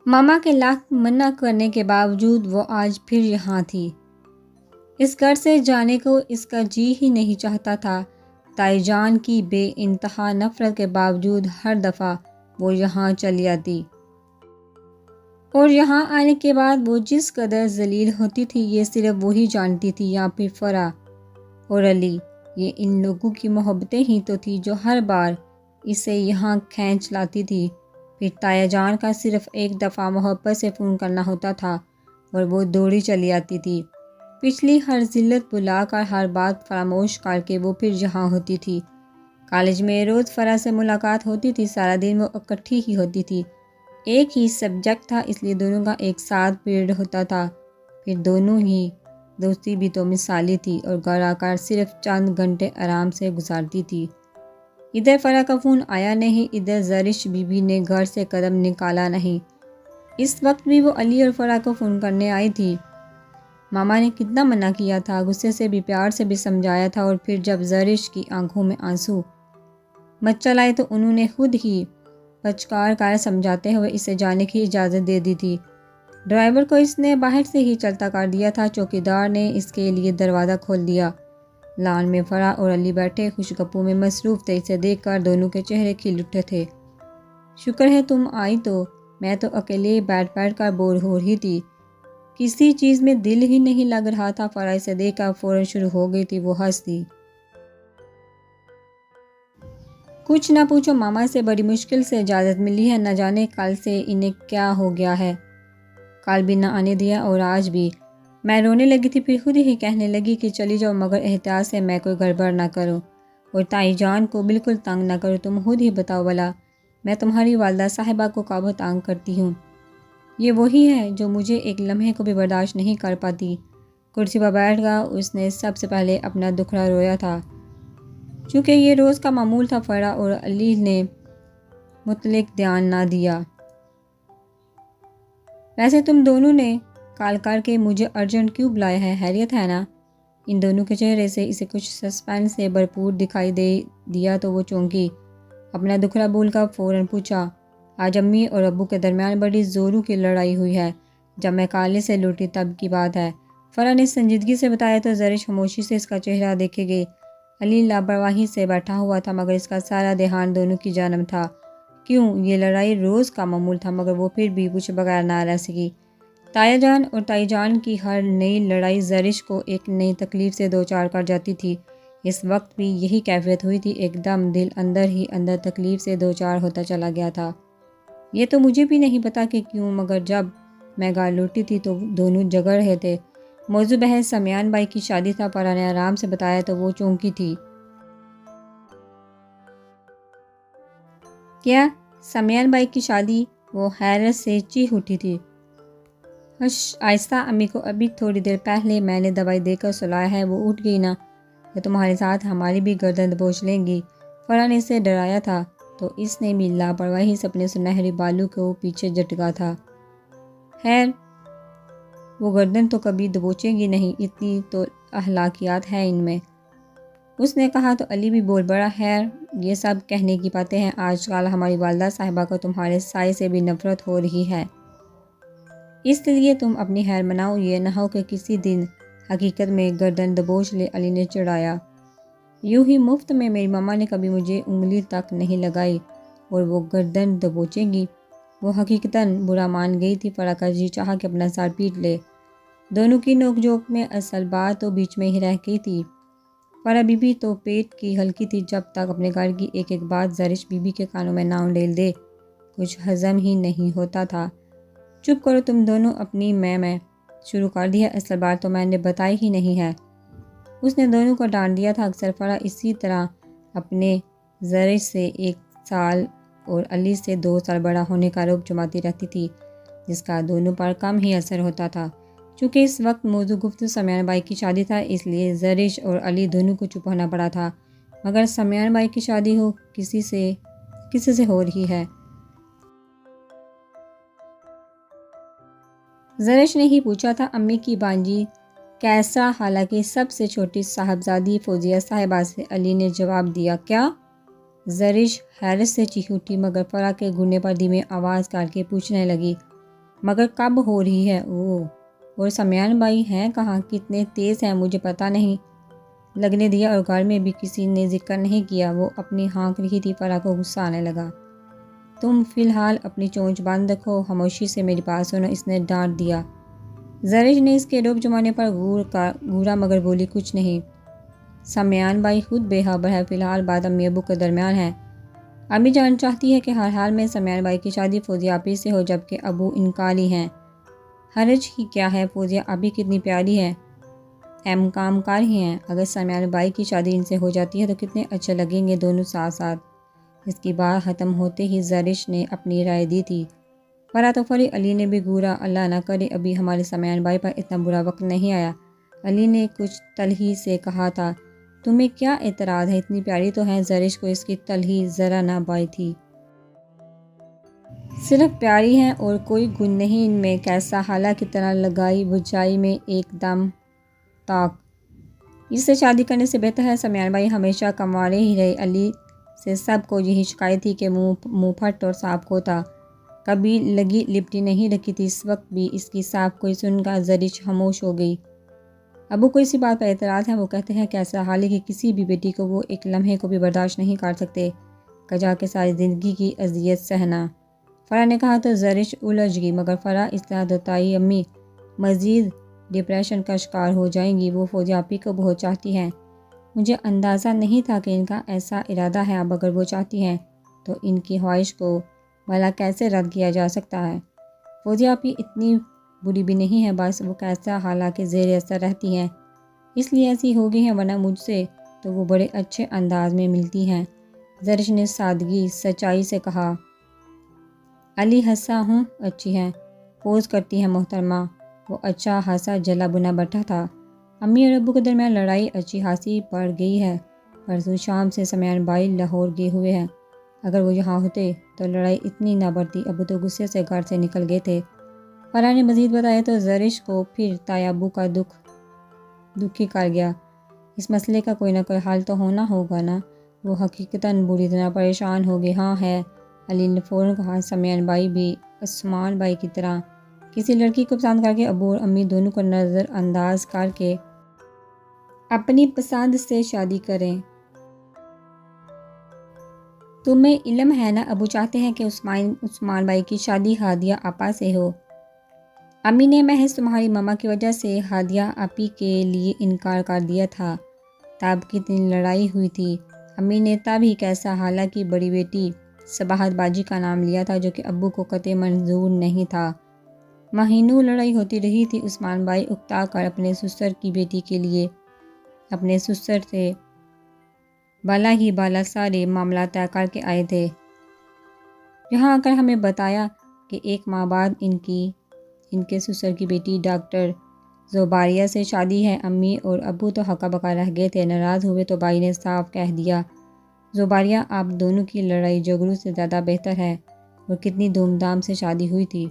ماما کے لاکھ منع کرنے کے باوجود وہ آج پھر یہاں تھی۔ اس گھر سے جانے کو اس کا جی ہی نہیں چاہتا تھا۔ تائی جان کی بے انتہا نفرت کے باوجود ہر دفعہ وہ یہاں چلی آتی، اور یہاں آنے کے بعد وہ جس قدر ذلیل ہوتی تھی یہ صرف وہی جانتی تھی، یا پھر فرح اور علی۔ یہ ان لوگوں کی محبتیں ہی تو تھی جو ہر بار اسے یہاں کھینچ لاتی تھی۔ پھر تایا جان کا صرف ایک دفعہ محبت سے فون کرنا ہوتا تھا اور وہ دوڑی چلی آتی تھی۔ پچھلی ہر ذلت بھلا کر، ہر بات فراموش کر کے وہ پھر یہاں ہوتی تھی۔ کالج میں روز فرح سے ملاقات ہوتی تھی، سارا دن وہ اکٹھی ہی ہوتی تھی۔ ایک ہی سبجیکٹ تھا اس لیے دونوں کا ایک ساتھ پیریڈ ہوتا تھا۔ پھر دونوں ہی دوستی بھی تو مثالی تھی، اور گھر آ کر صرف چند گھنٹے آرام سے گزارتی تھی۔ ادھر فرح کا فون آیا نہیں، ادھر زرش بی بی نے گھر سے قدم نکالا نہیں۔ اس وقت بھی وہ علی اور فرح کو فون کرنے آئی تھی۔ ماما نے کتنا منع کیا تھا، غصے سے بھی پیار سے بھی سمجھایا تھا، اور پھر جب زرش کی آنکھوں میں آنسو مچل آئے تو انہوں نے خود ہی پچکار کر سمجھاتے ہوئے اسے جانے کی اجازت دے دی تھی۔ ڈرائیور کو اس نے باہر سے ہی چلتا کر دیا تھا، چوکیدار نے اس کے لیے دروازہ کھول دیا۔ لان میں فرح اور علی بیٹھے خوش گپوں میں مصروف تھے، اسے دیکھ کر دونوں کے چہرے کھل اٹھے تھے۔ شکر ہے تم آئی، تو میں تو اکیلے بیٹھ کر بور ہو رہی تھی، کسی چیز میں دل ہی نہیں لگ رہا تھا۔ فرح اسے دیکھ کر فوراً شروع ہو گئی تھی، وہ ہنس دی۔ کچھ نہ پوچھو، ماما سے بڑی مشکل سے اجازت ملی ہے، نہ جانے کل سے انہیں کیا ہو گیا ہے۔ کل بھی نہ آنے دیا اور آج بھی۔ میں رونے لگی تھی، پھر خود ہی کہنے لگی کہ چلی جاؤ، مگر احتیاط سے، میں کوئی گڑبڑ نہ کروں اور تائی جان کو بالکل تنگ نہ کروں۔ تم خود ہی بتاؤ بھلا، میں تمہاری والدہ صاحبہ کو کب تنگ کرتی ہوں؟ یہ وہی ہے جو مجھے ایک لمحے کو بھی برداشت نہیں کر پاتی۔ کرسی پر بیٹھ گیا، اس نے سب سے پہلے اپنا دکھڑا رویا تھا۔ چونکہ یہ روز کا معمول تھا، فرح اور علی نے مطلق دھیان نہ دیا۔ ویسے تم دونوں نے کال کر کے مجھے ارجنٹ کیوں بلایا ہے؟ خیریت ہے نا؟ ان دونوں کے چہرے سے اسے کچھ سسپینس سے بھرپور دکھائی دے دیا تو وہ چونکی۔ اپنا دکھڑا بول کر فوراً پوچھا، آج امی اور ابو کے درمیان بڑی زوروں کی لڑائی ہوئی ہے، جب میں کالج سے لوٹی تب کی بات ہے۔ فرح نے سنجیدگی سے بتایا تو زرش خاموشی سے اس کا چہرہ دیکھے گئی۔ علی لاپرواہی سے بیٹھا ہوا تھا، مگر اس کا سارا دھیان دونوں کی جانب تھا۔ کیوں؟ یہ لڑائی روز کا معمول تھا، مگر وہ پھر بھی پوچھے بغیر نہ رہ سکی۔ تایا جان اور تائی جان کی ہر نئی لڑائی زرش کو ایک نئی تکلیف سے دوچار کر جاتی تھی۔ اس وقت بھی یہی کیفیت ہوئی تھی، ایک دم دل اندر ہی اندر تکلیف سے دوچار ہوتا چلا گیا تھا۔ یہ تو مجھے بھی نہیں پتا کہ کیوں، مگر جب میں گھر لوٹی تھی تو دونوں جگہ رہے تھے۔ موضوع بحث سمیان بھائی کی شادی تھا، فرح نے آرام سے بتایا تو وہ چونکی تھی۔ کیا سمیان بھائی کی شادی؟ وہ حیرت سے چیخ اٹھی تھی۔ آہستہ، امی کو ابھی تھوڑی دیر پہلے میں نے دوائی دے کر سلایا ہے، وہ اٹھ گئی نا، وہ تمہارے ساتھ ہماری بھی گردن دبوچ لیں گی۔ فرح نے اسے ڈرایا تھا تو اس نے بھی لاپرواہی سے اپنے سنہری بالوں کو پیچھے جھٹکا تھا۔ خیر، وہ گردن تو کبھی دبوچے گی نہیں، اتنی تو اخلاقیات ہے ان میں، اس نے کہا تو علی بھی بول پڑا۔ خیر، یہ سب کہنے کی باتیں ہیں، آج کل ہماری والدہ صاحبہ کو تمہارے سائے سے بھی نفرت ہو رہی ہے، اس لیے تم اپنی خیر مناؤ، یہ نہ ہو کہ کسی دن حقیقت میں گردن دبوچ لے، علی نے چڑھایا۔ یوں ہی مفت میں میری ماما نے کبھی مجھے انگلی تک نہیں لگائی، اور وہ گردن دبوچے گی؟ وہ حقیقتاً برا مان گئی تھی۔ فرح کا جی چاہا کہ اپنا سر پیٹ لے۔ دونوں کی نوک جھوک میں اصل بات تو بیچ میں ہی رہ گئی تھی۔ فرح بی بی تو پیٹ کی ہلکی تھی، جب تک اپنے گھر کی ایک ایک بات زرش بی بی کے کانوں میں نہ انڈیل دے کچھ ہضم ہی نہیں ہوتا تھا۔ چپ کرو تم دونوں، اپنی میں شروع کر دیا، اصل بات تو میں نے بتائی ہی نہیں ہے، اس نے دونوں کو ڈانٹ دیا تھا۔ اکثر فرح اسی طرح اپنے زرش سے 1 سال اور علی سے 2 سال بڑا ہونے کا رعب جماتی رہتی تھی، جس کا دونوں پر کم ہی اثر ہوتا تھا۔ چونکہ اس وقت موضوع گفتگو سمیان بھائی کی شادی تھا، اس لیے زرش اور علی دونوں کو چپ ہونا پڑا تھا۔ مگر سمیان بھائی کی شادی کسی سے ہو رہی ہے؟ زرش نے ہی پوچھا تھا۔ امی کی بانجی کیسا؟ حالانکہ سب سے چھوٹی صاحبزادی فوزیہ صاحبہ سے علی نے جواب دیا۔ کیا؟ زرش حیرت سے چیخ اٹھی، مگر فرح کے گھرنے پر دھیمی آواز کر کے پوچھنے لگی، مگر کب ہو رہی ہے وہ؟ اور سمیان بھائی ہیں کہاں؟ کتنے تیز ہیں مجھے پتہ نہیں لگنے دیا، اور گھر میں بھی کسی نے ذکر نہیں کیا۔ وہ اپنی ہانک رہی تھی۔ فرح کو غصہ آنے لگا۔ تم فی الحال اپنی چونچ بند رکھو، خاموشی سے میری بات سنو، اس نے ڈانٹ دیا۔ زرش نے اس کے رک جمانے پر گورا مگر بولی کچھ نہیں۔ سمیان بھائی خود بے خبر ہے، فی الحال بات امی ابو کے درمیان ہے۔ امی جان چاہتی ہے کہ ہر حال میں سمیان بھائی کی شادی فوزیہ آپی سے ہو، جبکہ ابو انکاری ہیں۔ حرج ہی کیا ہے، فوزیہ آپی کتنی پیاری ہے، کام کار ہی ہیں۔ اگر سمیان بھائی کی شادی ان سے ہو جاتی ہے تو کتنے اچھے لگیں گے دونوں ساتھ ساتھ۔ اس کی بات ختم ہوتے ہی زرش نے اپنی رائے دی تھی۔ فرح تو فری علی نے بھی گورا، اللہ نہ کرے ابھی ہمارے سمیان بھائی پر اتنا برا وقت نہیں آیا۔ علی نے کچھ تلخی سے کہا تھا۔ تمہیں کیا اعتراض ہے، اتنی پیاری تو ہیں۔ زرش کو اس کی تلخی ذرا نہ بائی تھی۔ صرف پیاری ہیں اور کوئی گن نہیں ان میں، کیسا حالہ کی طرح لگائی بجھائی میں ایک دم تاک۔ اس سے شادی کرنے سے بہتر ہے سمیان بھائی ہمیشہ کنوارے ہی رہے۔ علی سے سب کو یہی شکایت تھی کہ منہ پھٹ اور صاف کو تھا، کبھی لگی لپٹی نہیں رکھی تھی۔ اس وقت بھی اس کی صاف کوئی سن کر زرش خاموش ہو گئی۔ ابو کو اسی بات پر اعتراض ہے، وہ کہتے ہیں کہ ایسا حال ہے کہ کسی بھی بیٹی کو وہ ایک لمحے کو بھی برداشت نہیں کر سکتے، کجا کے ساری زندگی کی اذیت سہنا۔ فرح نے کہا تو زرش الجھ گئی، مگر فرح اس طرح بتائی امی مزید ڈپریشن کا شکار ہو جائیں گی۔ وہ فوزیہ آپی کو بہت چاہتی ہیں، مجھے اندازہ نہیں تھا کہ ان کا ایسا ارادہ ہے۔ اب اگر وہ چاہتی ہیں تو ان کی خواہش کو بھلا کیسے رد کیا جا سکتا ہے؟ فوزیہ آپی اتنی بری بھی نہیں ہے، بس وہ کیسا حالہ کے زیر اثر رہتی ہیں، اس لیے ایسی ہو گئی ہیں، ورنہ مجھ سے تو وہ بڑے اچھے انداز میں ملتی ہیں۔ زرش نے سادگی سچائی سے کہا۔ علی ہنسا، ہوں اچھی ہیں، پوز کرتی ہیں محترمہ۔ وہ اچھا خاصا جلا بنا بیٹھا تھا۔ امی اور ابو کے درمیان لڑائی اچھی خاصی بڑھ گئی ہے۔ پرسوں شام سے سمیان بھائی لاہور گئے ہوئے ہیں، اگر وہ یہاں ہوتے تو لڑائی اتنی نہ بڑھتی۔ ابو تو غصے سے گھر سے نکل گئے تھے۔ فرح نے مزید بتایا تو زرش کو پھر تایا ابو کا دکھی کر گیا۔ اس مسئلے کا کوئی نہ کوئی حل تو ہونا ہوگا نا؟ وہ حقیقتاً بری طرح پریشان ہو گئے۔ ہاں ہے، علی نے فوراً کہا۔ سمیان بھائی بھی عثمان بھائی کی طرح کسی لڑکی کو پسند کر کے ابو اور امی دونوں کو نظر انداز کر کے اپنی پسند سے شادی کریں۔ تمہیں علم ہے نا، ابو چاہتے ہیں کہ عثمان بھائی کی شادی ہادیہ آپا سے ہو۔ امی نے محض تمہاری ماما کی وجہ سے ہادیہ آپی کے لیے انکار کر دیا تھا، تب کتنی لڑائی ہوئی تھی۔ امی نے تب ہی کیسا حالہ کی بڑی بیٹی صباحت باجی کا نام لیا تھا، جو کہ ابو کو قطعی منظور نہیں تھا۔ مہینوں لڑائی ہوتی رہی تھی۔ عثمان بھائی اکتا کر اپنے سسر کی بیٹی کے لیے اپنے سسر سے بالا ہی بالا سارے معاملات طے کر کے آئے تھے۔ یہاں آ کر ہمیں بتایا کہ ایک ماہ بعد ان کے سسر کی بیٹی ڈاکٹر زوباریہ سے شادی ہے۔ امی اور ابو تو ہکا بکا رہ گئے تھے۔ ناراض ہوئے تو بھائی نے صاف کہہ دیا، زوباریہ آپ دونوں کی لڑائی جھگڑوں سے زیادہ بہتر ہے، اور کتنی دھوم دھام سے شادی ہوئی تھی۔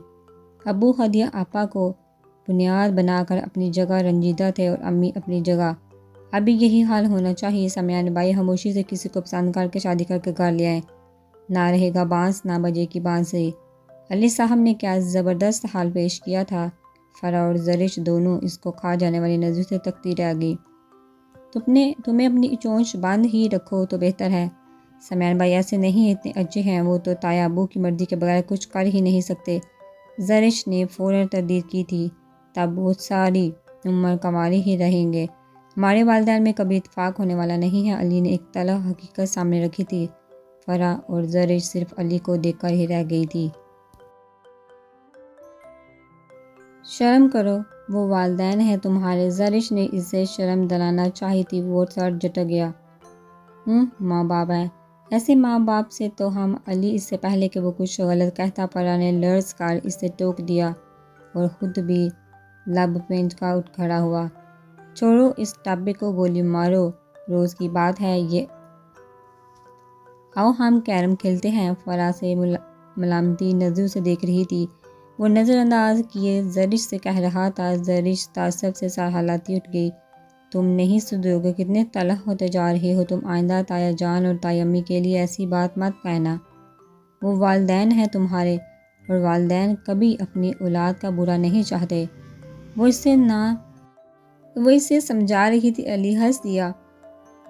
ابو ہادیہ آپا کو بنیاد بنا کر اپنی جگہ رنجیدہ تھے اور امی اپنی جگہ۔ ابھی یہی حال ہونا چاہیے۔ سمیان بھائی خاموشی سے کسی کو پسند کر کے شادی کر کے گھر لے آئیں، نہ رہے گا بانس نہ بجے کی بانسری۔ علی صاحب نے کیا زبردست حال پیش کیا تھا۔ فرح اور زرش دونوں اس کو کھا جانے والی نظر سے تکتی رہ گئی۔ تمہیں اپنی چونچ بند ہی رکھو تو بہتر ہے۔ سمیان بھائی ایسے نہیں اتنے اچھے ہیں، وہ تو تایا ابو کی مرضی کے بغیر کچھ کر ہی نہیں سکتے۔ زرش نے فوراً تردید کی تھی، تب وہ ساری عمر کنوارے ہی رہیں گے، ہمارے والدین میں کبھی اتفاق ہونے والا نہیں ہے۔ علی نے ایک تلخ حقیقت سامنے رکھی تھی۔ فرح اور زرش صرف علی کو دیکھ کر ہی رہ گئی تھی۔ شرم کرو، وہ والدین ہیں تمہارے۔ زرش نے اسے شرم دلانا چاہی تھی، وہ سر جھٹک گیا۔ ماں باپ ہیں، ایسے ماں باپ سے تو ہم۔ علی اس سے پہلے کہ وہ کچھ غلط کہتا، فرح نے لرز کر اسے ٹوک دیا اور خود بھی لب پینچ کر اٹھ کھڑا ہوا۔ چھوڑو اس ٹاپک کو، گولی مارو، روز کی بات ہے یہ۔ آؤ ہم کیرم کھیلتے ہیں۔ فرح سے ملامتی نظروں سے دیکھ رہی تھی۔ وہ نظر انداز کیے زرش سے کہہ رہا تھا۔ زرش تعصب سے سرحالاتی اٹھ گئی۔ تم نہیں سدھرو گے، کتنے تلخ ہوتے جا رہے ہو تم۔ آئندہ تایا جان اور تائی امی کے لیے ایسی بات مت کہنا، وہ والدین ہیں تمہارے۔ اور والدین کبھی اپنی اولاد کا برا نہیں چاہتے۔ وہ اسے سمجھا رہی تھی۔ علی ہنس دیا۔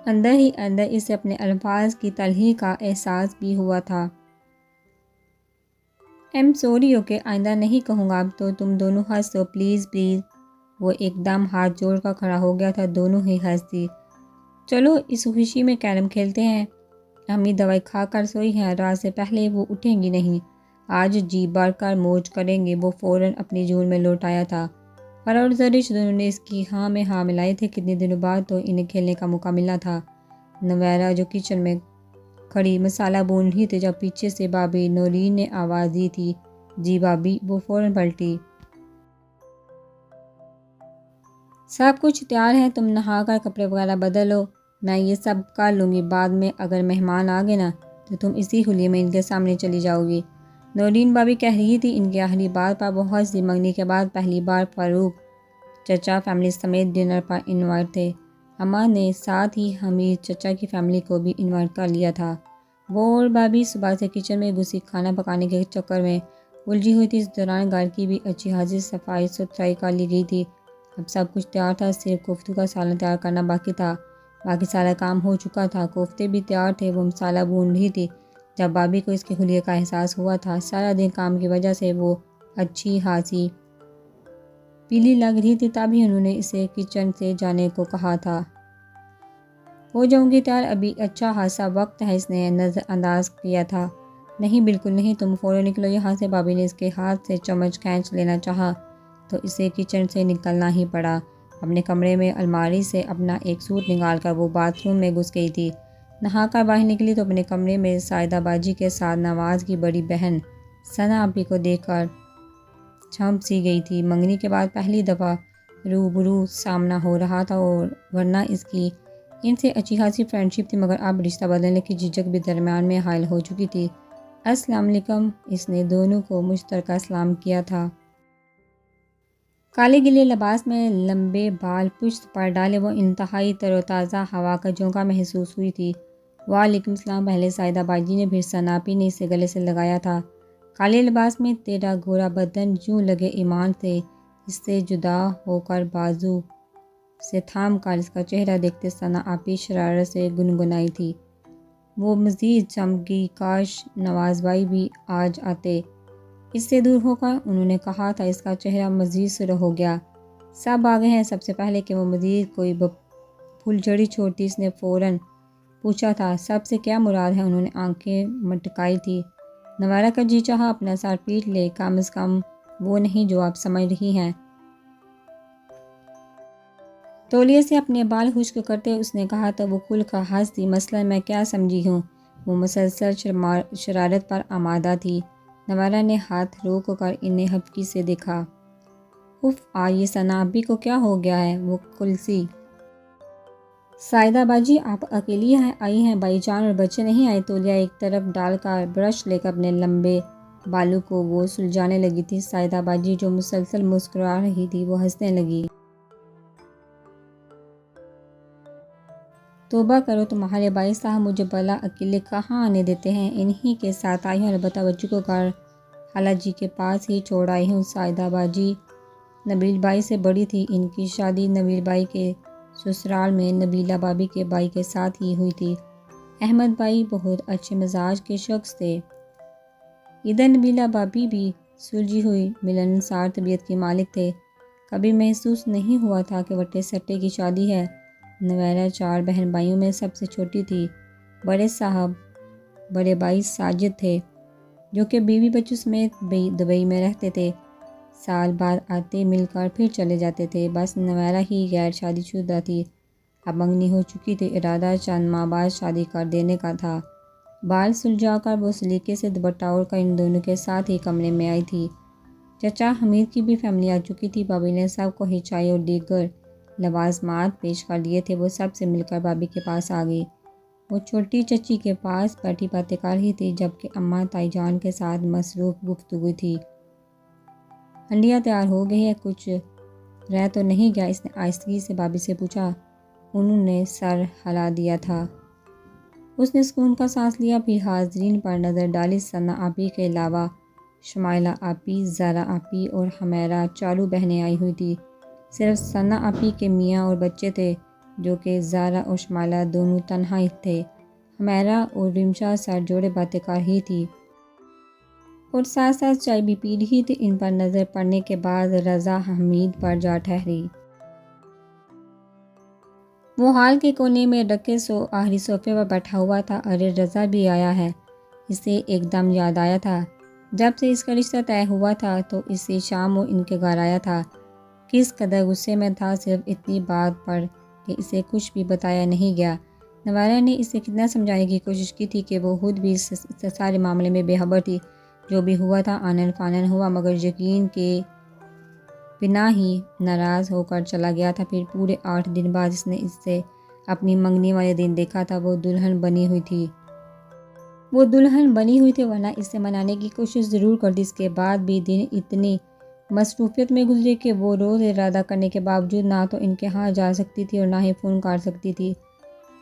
اندر ہی اندر اسے اپنے الفاظ کی تلخی کا احساس بھی ہوا تھا۔ ایم سوری اوکے، آئندہ نہیں کہوں گا، اب تو تم دونوں ہنس دو پلیز پلیز۔ وہ ایک دم ہاتھ جوڑ کر کھڑا ہو گیا تھا۔ دونوں ہی ہنس دی۔ چلو اس خوشی میں کیرم کھیلتے ہیں۔ امی دوائی کھا کر سوئی ہیں، رات سے پہلے وہ اٹھیں گی نہیں۔ آج جی بھر کر موج کریں گے۔ وہ فوراً اپنی جون میں لوٹ آیا تھا۔ فرح اور زرش دونوں نے اس کی ہاں میں ہاں ملائی تھے۔ کتنے دنوں بعد تو انہیں کھیلنے کا موقع ملا تھا۔ نویرہ جو کچن میں کھڑی مسالہ بھون رہی تھی، جب پیچھے سے بھابھی نورین نے آواز دی تھی، جی بھابھی، وہ فوراً پلٹی۔ سب کچھ تیار ہے، تم نہا کر کپڑے وغیرہ بدل لو، میں یہ سب کر لوں گی۔ بعد میں اگر مہمان آ گئے نا تو تم اسی حلیے میں ان کے سامنے چلی جاؤ گی۔ نورین بھابھی کہہ رہی تھی۔ ان کی آخری بات پر بہت سی منگنی کے بعد پہلی بار فاروق چچا فیملی سمیت ڈنر پر انوائٹ تھے۔ اماں نے ساتھ ہی حمید چچا کی فیملی کو بھی انوائٹ کر لیا تھا۔ وہ اور بھابھی صبح سے کچن میں گھسی کھانا پکانے کے چکر میں الجھی ہوئی تھی۔ اس دوران گھر کی بھی اچھی خاصی صفائی ستھرائی کر لی گئی تھی۔ اب سب کچھ تیار تھا، صرف کوفتوں کا سالن تیار کرنا باقی تھا۔ باقی سارا کام ہو چکا تھا، کوفتے بھی تیار تھے۔ وہ مسالہ بھون رہی تھی جب بھابھی کو اس کے حلیے کا احساس ہوا تھا۔ سارا دن کام کی وجہ سے وہ اچھی خاصی پیلی لگ رہی تھی، تبھی انہوں نے اسے کچن سے جانے کو کہا تھا۔ ہو جاؤں گی تیار، ابھی اچھا خاصا وقت ہے، اس نے نظر انداز کیا تھا۔ نہیں بالکل نہیں، تم فوراً نکلو یہاں سے۔ بھابھی نے اس کے ہاتھ سے چمچ کھینچ لینا چاہا تو اسے کچن سے نکلنا ہی پڑا۔ اپنے کمرے میں الماری سے اپنا ایک سوٹ نکال کر وہ باتھ روم میں گھس گئی تھی۔ نہا کر باہر نکلی تو اپنے کمرے میں سائدہ باجی کے ساتھ نواز کی بڑی بہن ثنا آپی کو دیکھ کر چھنپ سی گئی تھی۔ منگنی کے بعد پہلی دفعہ روبرو سامنا ہو رہا تھا، اور ورنہ اس کی ان سے اچھی خاصی فرینڈشپ تھی، مگر اب رشتہ بدلنے کی جھجک بھی درمیان میں حائل ہو چکی تھی۔ السلام علیکم، اس نے دونوں کو مشترکہ سلام کیا تھا۔ کالے گلے لباس میں لمبے بال پشت پر ڈالے وہ انتہائی تر و تازہ ہوا کا جھونکا محسوس ہوئی تھی۔ وعلیکم السلام، پہلے سائدہ باجی نے، پھر ثنا آپی نے اسے گلے سے لگایا تھا۔ کالے لباس میں تیرا گورا بدن یوں لگے ایمان سے اس سے جدا ہو کر بازو سے تھام کر اس کا چہرہ دیکھتے ثنا آپی شرارت سے گنگنائی تھی۔ وہ مزید چمک گئی، کاش نواز بھائی بھی آج آتے۔ اس سے دور ہو کر انہوں نے کہا تھا۔ اس کا چہرہ مزید سرخ ہو گیا۔ سب آگئے ہیں؟ سب سے پہلے کہ وہ مزید کوئی پھلجھڑی چھوڑتی، اس نے فوراً پوچھا تھا۔ سب سے کیا مراد ہے؟ انہوں نے آنکھیں مٹکائی تھی۔ نویرہ کا جی چاہا اپنا سر پیٹ لے، کم از کم وہ نہیں جو آپ سمجھ رہی ہیں۔ تولیے سے اپنے بال خشک کرتے اس نے کہا تو وہ کھل کر ہنس دی۔ مثلاً میں کیا سمجھی ہوں؟ وہ مسلسل شرارت پر آمادہ تھی۔ نویرہ نے ہاتھ روک کر انہیں ہبکی سے دیکھا۔ اف، آج یہ ثنا آپی کو کیا ہو گیا ہے؟ وہ کلسی۔ سائدہ باجی آپ اکیلی آئی ہیں؟ بھائی جان اور بچے نہیں آئے؟ تولیہ ایک طرف ڈال کر برش لے کر اپنے لمبے بالوں کو وہ سلجھانے لگی تھی۔ سائدہ باجی جو مسلسل مسکرا رہی تھی وہ ہنسنے لگی۔ توبہ کرو تمہارے بھائی صاحب، مجھے بھلا اکیلے کہاں آنے دیتے ہیں؟ انہی کے ساتھ آئی ہوں، البتہ بچوں کو گھر خالہ جی کے پاس ہی چھوڑ آئی ہوں۔ سائدہ باجی نبیل بھائی سے بڑی تھی۔ ان کی شادی نبیل بھائی کے سسرال میں نبیلہ بھابھی کے بھائی کے ساتھ ہی ہوئی تھی۔ احمد بھائی بہت اچھے مزاج کے شخص تھے۔ ادھر نبیلہ بھابھی بھی سلجھی ہوئی ملنسار طبیعت کی مالک تھے۔ کبھی محسوس نہیں ہوا تھا کہ وٹے سٹے کی شادی ہے۔ نویرہ چار بہن بھائیوں میں سب سے چھوٹی تھی۔ بڑے صاحب بڑے بھائی ساجد تھے، جو کہ بیوی بچوں سمیت دبئی میں رہتے تھے۔ سال بعد آتے، مل کر پھر چلے جاتے تھے۔ بس نویرہ ہی غیر شادی شدہ تھی۔ اب منگنی ہو چکی تھی، ارادہ چند ماہ بعد شادی کر دینے کا تھا۔ بال سلجھا کر وہ سلیقے سے دوپٹہ اوڑھ کر ان دونوں کے ساتھ ہی کمرے میں آئی تھی۔ چچا حمید کی بھی فیملی آ چکی تھی۔ بھابھی نے سب کو ہی چائے اور دیگر لوازمات پیش کر دیے تھے۔ وہ سب سے مل کر بھابھی کے پاس آ گئی۔ وہ چھوٹی چچی کے پاس بیٹھی باتیں کر رہی تھی، جبکہ اماں تائی جان کے ساتھ مصروف گفتگو تھی۔ ہنڈیاں تیار ہو گئی ہے، کچھ رہ تو نہیں گیا؟ اس نے آہستگی سے بھابھی سے پوچھا۔ انہوں نے سر ہلا دیا تھا۔ اس نے سکون کا سانس لیا، پھر حاضرین پر نظر ڈالی۔ ثنا آپی کے علاوہ شمائلہ آپی، زارا آپی اور حمیرہ چاروں بہنیں آئی ہوئی تھی۔ صرف ثنا آپی کے میاں اور بچے تھے، جو کہ زارا اور شمائلہ دونوں تنہا ہی تھے۔ حمیرہ اور رمشا سر جوڑے باتیں کر رہی تھی اور ساتھ ساتھ چائے بھی پی رہی تھی۔ ان پر نظر پڑنے کے بعد رضا حمید پر جا ٹھہری۔ وہ ہال کے کونے میں رکھے آخری صوفے پر بیٹھا ہوا تھا۔ ارے رضا بھی آیا ہے، اسے ایک دم یاد آیا تھا۔ جب سے اس کا رشتہ طے ہوا تھا تو اسی شام وہ ان کے گھر آیا تھا۔ کس قدر غصے میں تھا صرف اتنی بات پر کہ اسے کچھ بھی بتایا نہیں گیا۔ نویرہ نے اسے کتنا سمجھانے کی کوشش کی تھی کہ وہ خود بھی اس سارے معاملے میں بے خبر تھی۔ جو بھی ہوا تھا آنن فانن ہوا، مگر یقین کے بنا ہی ناراض ہو کر چلا گیا تھا۔ پھر پورے 8 دن بعد اس نے اس سے اپنی منگنی والے دن دیکھا تھا۔ وہ دلہن بنی ہوئی تھی، ورنہ اس سے منانے کی کوشش ضرور کرتی۔ اس کے بعد بھی دن اتنی مصروفیت میں گزرے کہ وہ روز ارادہ کرنے کے باوجود نہ تو ان کے ہاں جا سکتی تھی اور نہ ہی فون کر سکتی تھی۔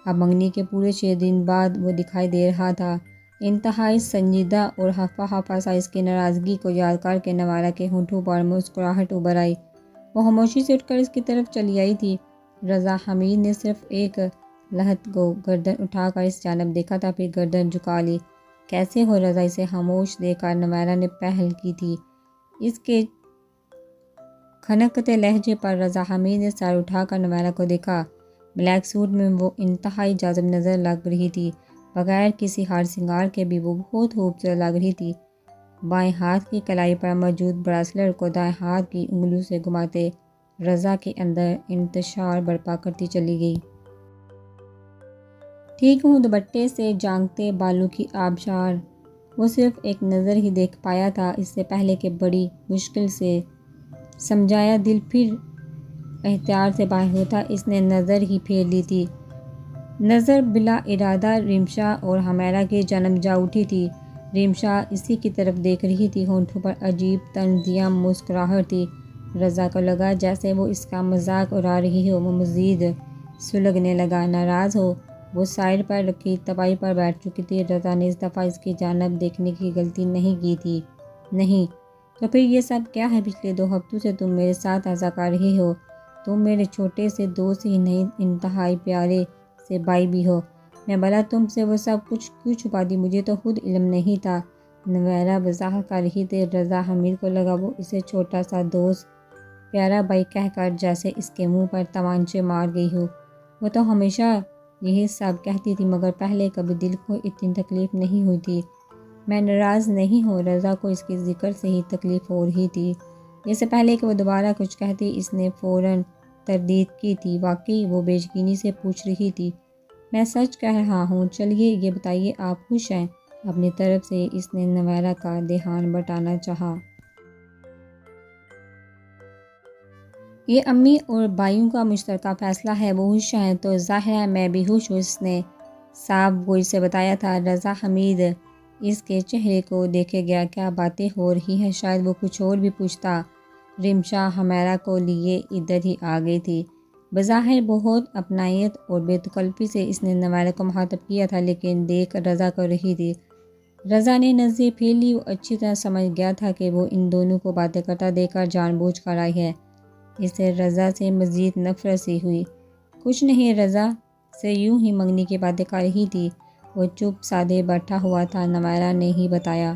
اب منگنی کے پورے 6 دن بعد وہ دکھائی دے رہا تھا۔ انتہائی سنجیدہ اور ہفا ہفا سا اس کی ناراضگی کو یاد کر کے نویرہ کے ہونٹوں پر مسکراہٹ ابھر آئی۔ وہ خاموشی سے اٹھ کر اس کی طرف چلی آئی تھی۔ رضا حمید نے صرف ایک لحظت کو گردن اٹھا کر اس جانب دیکھا تھا، پھر گردن جھکا لی۔ کیسے ہو رضا؟ اسے خاموش دیکھ کر نویرہ نے پہل کی تھی۔ اس کے کھنکتے لہجے پر رضا حمید نے سر اٹھا کر نویرہ کو دیکھا۔ بلیک سوٹ میں وہ انتہائی جاذب نظر لگ رہی تھی۔ بغیر کسی ہار سنگار کے بھی وہ بہت خوبصورت لگ رہی تھی۔ بائیں ہاتھ کی کلائی پر موجود براسلیٹ کو دائیں ہاتھ کی انگلیوں سے گھماتے رضا کے اندر انتشار برپا کرتی چلی گئی۔ ٹھیک ہوں، دوپٹے سے جھانکتے بالوں کی آبشار وہ صرف ایک نظر ہی دیکھ پایا تھا، اس سے پہلے کہ بڑی مشکل سے سمجھایا دل پھر اختیار سے باہر ہوتا۔ اس نے نظر ہی پھیر لی تھی۔ نظر بلا ارادہ رمشا اور حمیرہ کی جانب جا اٹھی تھی۔ رمشا اسی کی طرف دیکھ رہی تھی، ہونٹوں پر عجیب طنزیہ مسکراہٹ تھی۔ رضا کو لگا جیسے وہ اس کا مذاق اڑا رہی ہو۔ وہ مزید سلگنے لگا۔ ناراض ہو؟ وہ سائڈ پر رکھی تپائی پر بیٹھ چکی تھی۔ رضا نے اس دفعہ اس کی جانب دیکھنے کی غلطی نہیں کی تھی۔ نہیں تو پھر یہ سب کیا ہے؟ پچھلے 2 ہفتوں سے تم میرے ساتھ ایسا کر رہی ہو۔ تم میرے چھوٹے سے دوست ہی نہیں، انتہائی پیارے سے بھائی بھی ہو۔ میں بھلا تم سے وہ سب کچھ کیوں چھپاتی؟ مجھے تو خود علم نہیں تھا، نویرہ وضاحت کر رہی تھی۔ رضا حمید کو لگا وہ اسے چھوٹا سا دوست، پیارا بھائی کہہ کر جیسے اس کے منہ پر تمانچے مار گئی ہو۔ وہ تو ہمیشہ یہی سب کہتی تھی، مگر پہلے کبھی دل کو اتنی تکلیف نہیں ہوئی تھی۔ میں ناراض نہیں ہوں۔ رضا کو اس کے ذکر سے ہی تکلیف ہو رہی تھی۔ اس سے پہلے کہ وہ دوبارہ کچھ کہتی اس نے فوراً تردید کی تھی۔ واقعی وہ بے یقینی سے پوچھ رہی تھی۔ میں سچ کہہ رہا ہوں۔ چلیے یہ بتائیے آپ خوش ہیں؟ اپنی طرف سے اس نے نویرہ کا دھیان بٹانا چاہا۔ یہ امی اور بھائیوں کا مشترکہ فیصلہ ہے، وہ خوش ہیں تو ظاہر ہے میں بھی خوش ہوں، اس نے صاف گوئی سے بتایا تھا۔ رضا حمید اس کے چہرے کو دیکھے گیا، کیا باتیں ہو رہی ہیں؟ شاید وہ کچھ اور بھی پوچھتا۔ رمشا حمیرہ کو لیے ادھر ہی آ گئی تھی۔ بظاہر بہت اپنائیت اور بے تکلفی سے اس نے نویرہ کو مخاطب کیا تھا، لیکن دیکھ رضا کر رہی تھی۔ رضا نے نظریں پھیر لی۔ وہ اچھی طرح سمجھ گیا تھا کہ وہ ان دونوں کو باتیں کرتا دیکھ کر جان بوجھ کر آئی ہے۔ اسے رضا سے مزید نفرت سی ہوئی۔ کچھ نہیں، رضا سے یوں ہی منگنی کی باتیں کر رہی تھی۔ وہ چپ سادھے بیٹھا ہوا تھا، نویرہ نے ہی بتایا